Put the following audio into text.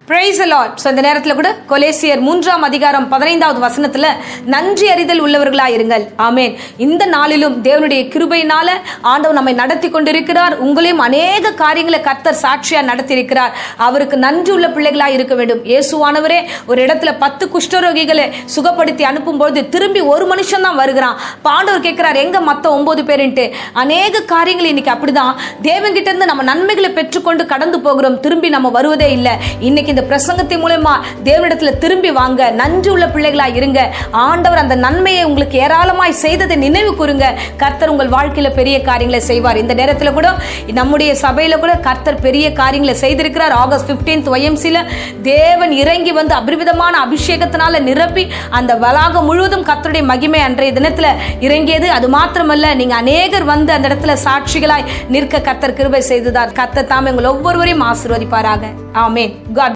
Praise the Lord. So இந்த நேரத்தில் கூட கொலேசியர் 3:15 வசனத்தில் நன்றி அறிதல் உள்ளவர்களாக இருங்கள். ஆமேன். இந்த நாளிலும் தேவனுடைய கிருபையினால ஆண்டவர் நம்மை நடத்தி கொண்டிருக்கிறார். உங்களையும் அநேக காரியங்களை கர்த்தர் சாட்சியா நடத்தி இருக்கிறார். அவருக்கு நன்றி உள்ள பிள்ளைகளாக இருக்க வேண்டும். இயேசுவானவரே ஒரு இடத்துல 10 குஷ்டரோகிகளை சுகப்படுத்தி அனுப்பும்போது திரும்பி ஒரு மனுஷன் தான் வருகிறான். ஆண்டவர் கேட்கிறார், எங்க மற்ற 9 பேருன்ட்டு. அநேக காரியங்கள் இன்னைக்கு அப்படிதான் தேவன்கிட்ட இருந்து நம்ம நன்மைகளை பெற்றுக்கொண்டு கடந்து போகிறோம், திரும்பி நம்ம வருவதே இல்லை. இன்னைக்கு இந்த பிரசங்கத்தின் மூலமா தேவனிடத்துல திரும்பி வாங்க, நன்றி உள்ள பிள்ளைகளாய் இருங்க. ஆண்டவர் அந்த நன்மையை உங்களுக்கு ஏராளமாய் செய்ததை நினைவு கூறுங்க. கர்த்தர் உங்கள் வாழ்க்கையில பெரிய காரியங்களை செய்வார். இந்த நேரத்தில் கூட நம்முடைய சபையில கூட கர்த்தர் பெரிய காரியங்களை செய்திருக்கிறார். ஆகஸ்ட் 15 YMCல தேவன் இறங்கி வந்து அபரிவிதமான அபிஷேகத்தினால நிரப்பி அந்த வளாகம் முழுவதும் கர்த்தருடைய மகிமை அன்றைய தினத்துல இறங்கியது. அது மாத்திரமல்ல, நீங்க அநேகர் வந்து அந்த இடத்துல சாட்சிகளாய் நிற்க கர்த்தர் கிருபை செய்ததார். கர்த்தர் தாமே உங்கள் ஒவ்வொருவரையும் ஆசீர்வதிப்பாராக. ஆமென். God